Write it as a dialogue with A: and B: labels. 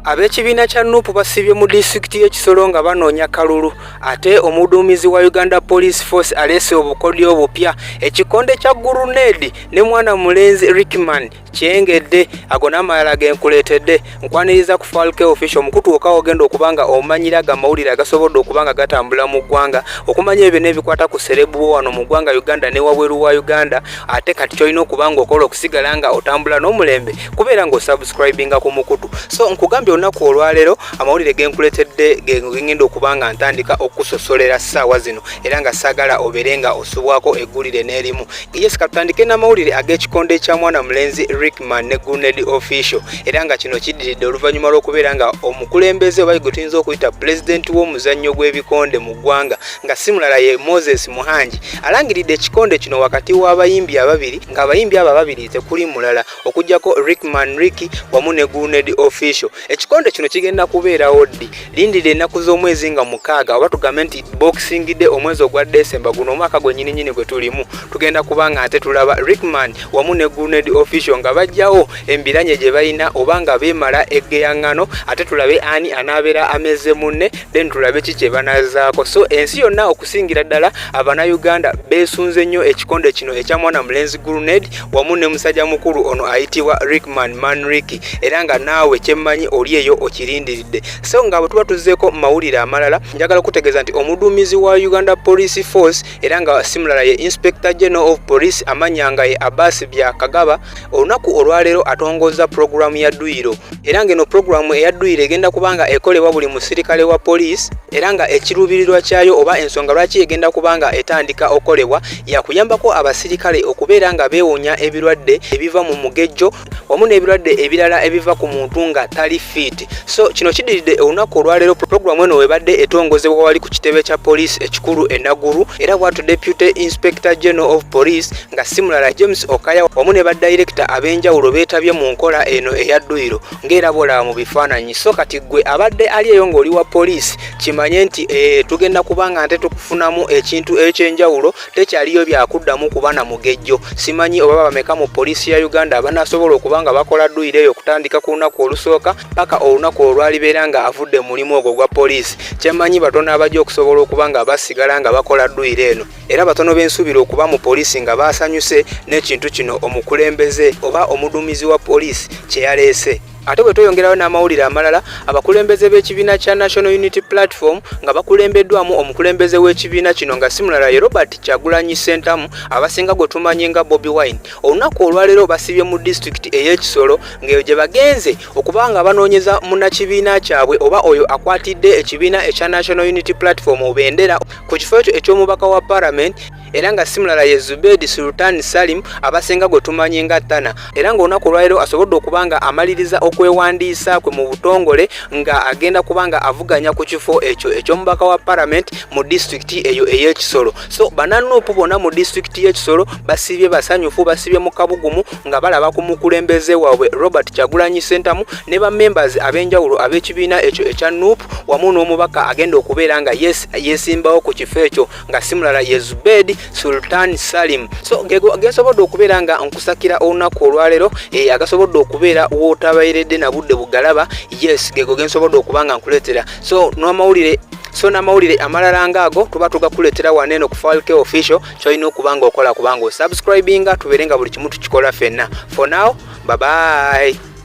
A: Ab'ekibiina kya NUP basibye mu disitulikiti y'e Kisolo nga banoonya kalulu ate omuduumizi wa Uganda Police Force aleese obukodyo obupya. Ekikonde kya gurunedi ne mwana mulenzi Rickman kyengedde ago n'amalala genkuleetedde nkwaniriza ku Falke official mukutu okawo ogenda okubanga omanyira gamawulire agasobodde okubanga gatambula mu ggwanga okumanya ebyo n'ebikwata ku serebu wano mu ggwanga Uganda ne wabweru wa Uganda ate kati kyolina okubanga okola okusigala nga otambula n'omulembe kubeera ng'osubscribinga ku mukutu. So nkugambye olunaku olwaleero amawulire genkuleetedde gengenda okubanga ntandika okusosolera ssaawa zino era nga saagala obeere nga osubwako eggulire n'erimu. Yes, katutandike n'amawulire ag'ekikonde kya mwana mulenzi Rickman ne grenade official era nga kino kiddiridde oluvannyuma lw'okubeera nga omukulembeze oba gwe tuyinza okuyita pulezidenti w'omuzannyo gw'ebikonde mu ggwanga nga si mulala ye Moses Muhangi alangiridde ekikonde kino wakati w'abayimbi ababiri nga abayimbi abo ababiri tekuli mulala okuggyako Rickman Ricky wamu ne grenade official. Ekikonde kino kigenda kubeerawo ddi lindira ennaku z'omwezi nga 6 oba tugambe nti boxing day omwezi ogwa December guno omwaka gwennyini gwe tulimu tugenda kubanga ate tulaba Rickman wamu ne grenade official nga bajjawo embiranye gye balina oba nga beemala eggeyaŋŋano ate tulabe ani anabeera ameze munne then tulabe ki kye banazaako. So ensi yonna okusingira ddala Abannayuganda beesunze nnyo ekikonde kino ekya mwana mulenzi grenade wamu ne musajja mukulu ono ayitibwa Rickman Manricky era nga naawe kyemmanyi oli eyo okirindiridde. So nga bwe tuba tuzzeeko mu mawulire amalala njagala okutegeeza nti omuduumizi wa Uganda Police Force era nga simulala ye Inspector General of Police amanya nga ye Abbas Byakagaba olunaku olwaleero atongozza programu ya dduyiro era ng'eno programu eya dduyiro egenda kubanga ekolebwa buli musirikale wa police era nga ekiruubirirwa kyayo oba ensonga lwaki egenda kubanga etandika okolebwa yakuyambako abasirikale okubeera nga beewonya ebirwadde ebiva mu mugejjo wamu n'ebirwadde ebirala ebiva ku muntu nga tali fit. So kino kiddiridde olunaku olwaleero programu eno webadde etongozebwa wali ku kitebe kya police ekikulu e Naguru era bw'atyo Deputy Inspector General of Police nga si mulala James Okaya wamu ne badirector ab'enjawulo beetabye mu nkola eno eya dduyiro ng'era bolaba mu bifaananyi. So kati gwe abadde ali eyo ng'oli wa police kimanye nti tugenda kubanga nte tukufunamu ekintu ekyenjawulo tekyaliyo byakuddamu kuba na mugejjo. Simanyi oba bameka mu police ya Uganda abanasobola okubanga bakola dduyiro eyo okutandika ku lunaku olusooka paka olunaku olwalibeera nga avudde mulimu ogwo gwa police. Kyemmanyi batono abajja okusobola okubanga basigala nga bakola dduyiro eno era batono b'ensuubira okuba mu police nga basanyuse n'ekintu kino omukulembeze oba omuduumizi wa police kye yaleese. Ate bwe tweyongerayo n'amawulire amalala abakulembeze b'ekibiina kya National Unity Platform nga bakulembeddwamu omukulembeze w'ekibiina kino nga si mulala ye Robert Kyagulanyi Ssentamu abasinga gwe tumanyi nga bobiwine olunaku olwaleero basibye mu disitulikiti ey'e Kisolo ng'eyo gye bagenze okubanga banoonyeza munnakibiina kyabwe oba oyo akwatidde ekibiina ekya National Unity Platform obendera ku kifo ekyo eky'omubaka wa Parliament era nga si mulala ye Zubedi Sultan Salim abasinga gwe tumanyi nga Tana era ng'olunaku olwaleero asobodde okubanga amaliriza okwewandiisa kwe mu butongole nga agenda kubanga avuganya ku kifo ekyo eky'omubaka wa Parliament mu disitulikiti eyo ey'e Kisolo. So bannanupu bonna mu disitulikiti y'e Kisolo basibye basanyufu basibye mu kabugumu nga balaba ku mukulembeze waabwe Robert Kyagulanyi Ssentamu ne ba members ab'enjawulo ab'ekibiina ekyo ekya NUP wamu n'omubaka agenda okubeera nga yeesimbawo ku kifo ekyo nga si mulala ye Zubedi Sultan Salim. So gesobodde okubeera nga nkusakira olunaku olwaleero agasobodde okubeera wootabayiredde na budde bugalaba. Yes, gego gensobodde okubanga nkuleetera. So n'amawulire amalala ngaago tuba tugakuleetera waneeno ku Falke official kyolina okubanga okola kubanga osubscribinga tubeere nga buli kimu tukikola ffenna. For now, bye bye.